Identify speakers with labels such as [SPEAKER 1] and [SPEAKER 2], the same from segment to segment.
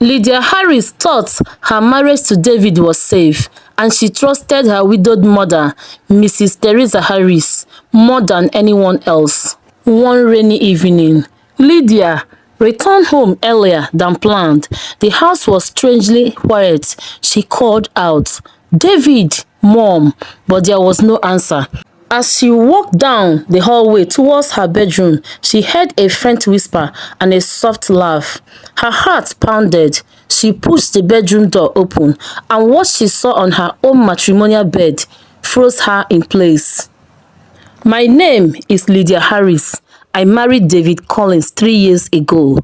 [SPEAKER 1] Lydia Harris thought her marriage to David was safe, and she trusted her widowed mother, Mrs. Teresa Harris, more than anyone else. One rainy evening, Lydia returned home earlier than planned. The house was strangely quiet. She called out, "David, Mom," but there was no answer. As she walked down the hallway towards her bedroom, she heard a faint whisper and a soft laugh. Her heart pounded. She pushed the bedroom door open, and what she saw on her own matrimonial bed froze her in place. "My name is Lydia Harris. I married David Collins 3 years ago.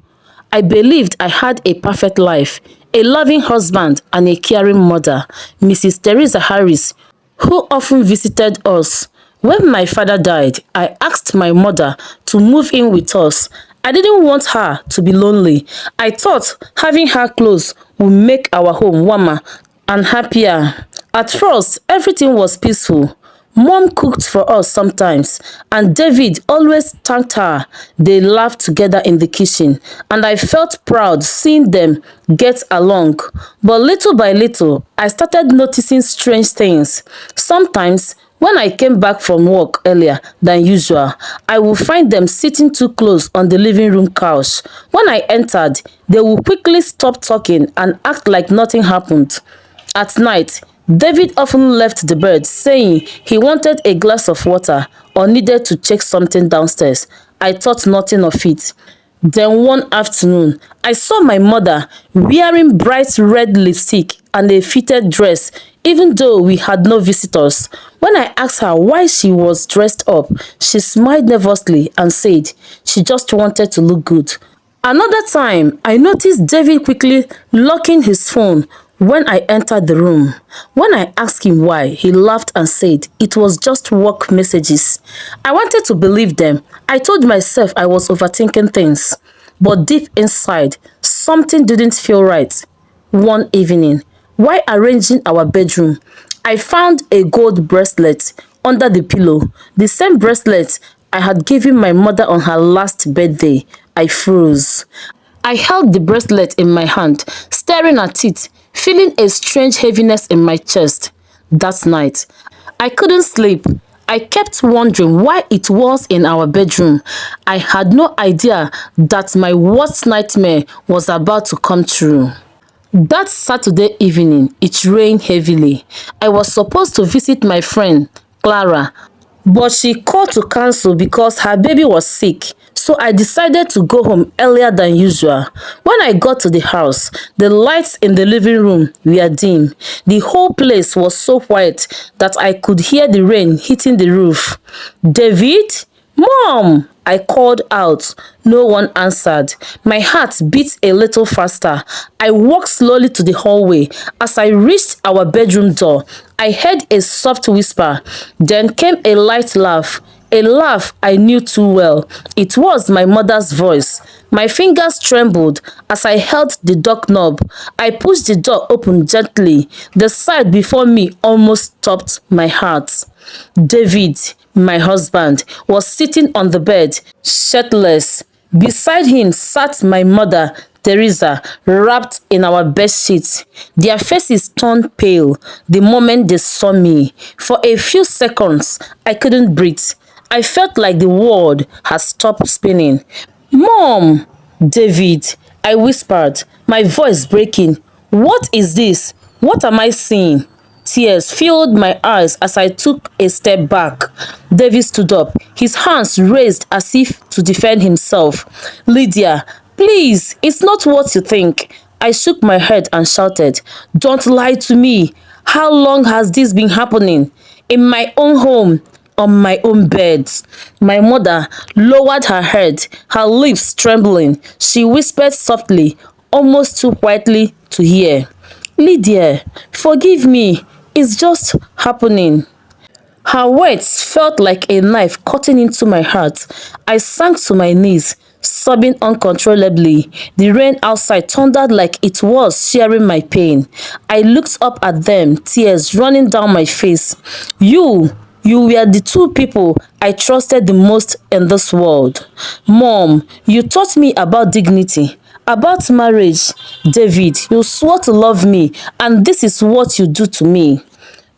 [SPEAKER 1] I believed I had a perfect life, a loving husband and a caring mother," Mrs. Teresa Harris, who often visited us. "When my father died, I asked my mother to move in with us. I didn't want her to be lonely. I thought having her close would make our home warmer and happier. At first, everything was peaceful. Mom cooked for us sometimes, and David always thanked her. They laughed together in the kitchen, and I felt proud seeing them get along. But little by little, I started noticing strange things. Sometimes, when I came back from work earlier than usual, I would find them sitting too close on the living room couch. When I entered, they would quickly stop talking and act like nothing happened. At night, David often left the bed saying he wanted a glass of water or needed to check something downstairs. I thought nothing of it. Then one afternoon, I saw my mother wearing bright red lipstick and a fitted dress, even though we had no visitors. When I asked her why she was dressed up, she smiled nervously and said she just wanted to look good. Another time, I noticed David quickly locking his phone when I entered the room. When I asked him why, he laughed and said it was just work messages. I wanted to believe them. I told myself I was overthinking things. But deep inside, something didn't feel right. One evening, while arranging our bedroom, I found a gold bracelet under the pillow, the same bracelet I had given my mother on her last birthday. I froze. I held the bracelet in my hand, staring at it, feeling a strange heaviness in my chest. That night, I couldn't sleep. I kept wondering why it was in our bedroom. I had no idea that my worst nightmare was about to come true. That Saturday evening, it rained heavily. I was supposed to visit my friend, Clara, but she called to cancel because her baby was sick. So I decided to go home earlier than usual. When I got to the house, the lights in the living room were dim. The whole place was so quiet that I could hear the rain hitting the roof. "David? Mom!" I called out. No one answered. My heart beat a little faster. I walked slowly to the hallway. As I reached our bedroom door, I heard a soft whisper. Then came a light laugh. A laugh I knew too well. It was my mother's voice. My fingers trembled as I held the door knob. I pushed the door open gently. The sight before me almost stopped my heart. David, my husband, was sitting on the bed, shirtless. Beside him sat my mother, Teresa, wrapped in our bed sheets. Their faces turned pale the moment they saw me. For a few seconds, I couldn't breathe. I felt like the world had stopped spinning. "Mom!" "David," I whispered, my voice breaking. "What is this? What am I seeing?" Tears filled my eyes as I took a step back. David stood up, his hands raised as if to defend himself. "Lydia, please, it's not what you think." I shook my head and shouted, "Don't lie to me. How long has this been happening? In my own home, on my own bed." My mother lowered her head, her lips trembling. She whispered softly, almost too quietly to hear, "Lydia, forgive me. It's just happening." Her words felt like a knife cutting into my heart. I sank to my knees, sobbing uncontrollably. The rain outside thundered like it was sharing my pain. I looked up at them, tears running down my face. You were the two people I trusted the most in this world. Mom, you taught me about dignity. About marriage, David, you swore to love me, and this is what you do to me.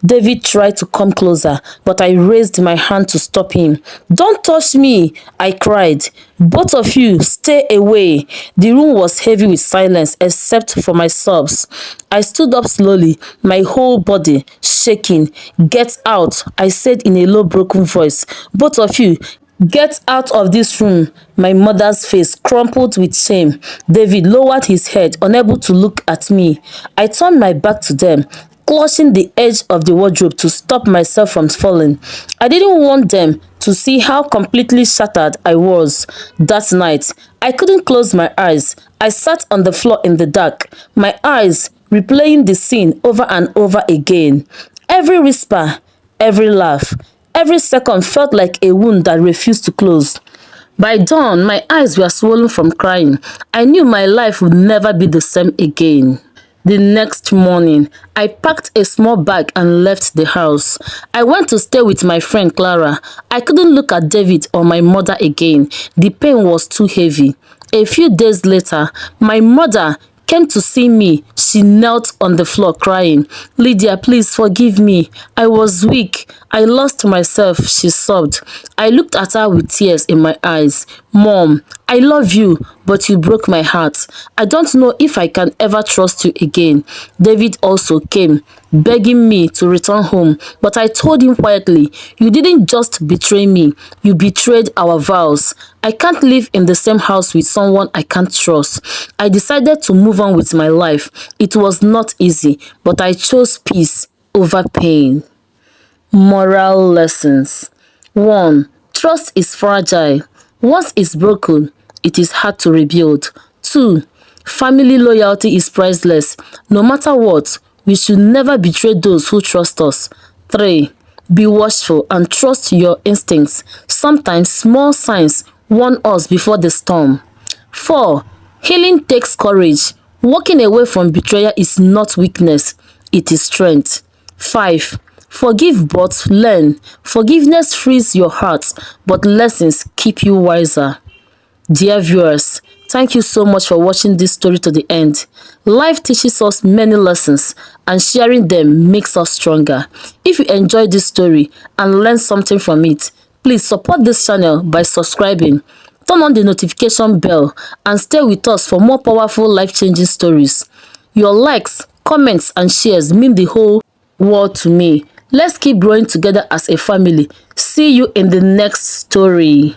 [SPEAKER 1] David tried to come closer, but I raised my hand to stop him. Don't touch me, I cried. Both of you, stay away. The room was heavy with silence except for my sobs. I stood up slowly, my whole body shaking. Get out, I said in a low, broken voice. Both of you, get out of this room. My mother's face crumpled with shame. David lowered his head, unable to look at me. I turned my back to them, clutching the edge of the wardrobe to stop myself from falling. I didn't want them to see how completely shattered I was that night. I couldn't close my eyes. I sat on the floor in the dark, my eyes replaying the scene over and over again. Every whisper, every laugh, every second felt like a wound that refused to close. By dawn, my eyes were swollen from crying. I knew my life would never be the same again. The next morning, I packed a small bag and left the house. I went to stay with my friend Clara. I couldn't look at David or my mother again. The pain was too heavy. A few days later, my mother came to see me. She knelt on the floor crying. Lydia, please forgive me. I was weak. I lost myself, she sobbed. I looked at her with tears in my eyes. Mom, I love you, but you broke my heart. I don't know if I can ever trust you again. David also came, begging me to return home, but I told him quietly, you didn't just betray me, you betrayed our vows. I can't live in the same house with someone I can't trust. I decided to move on with my life. It was not easy, but I chose peace over pain. Moral lessons. 1. Trust is fragile. Once it's broken, it is hard to rebuild. 2. Family loyalty is priceless. No matter what, we should never betray those who trust us. 3. Be watchful and trust your instincts. Sometimes small signs warn us before the storm. 4. Healing takes courage. Walking away from betrayal is not weakness, it is strength. 5. Forgive but learn. Forgiveness frees your heart, but lessons keep you wiser. Dear viewers, thank you so much for watching this story to the end. Life teaches us many lessons, and sharing them makes us stronger. If you enjoyed this story and learned something from it, please support this channel by subscribing. Turn on the notification bell and stay with us for more powerful life-changing stories. Your likes, comments, and shares mean the whole world to me. Let's keep growing together as a family. See you in the next story.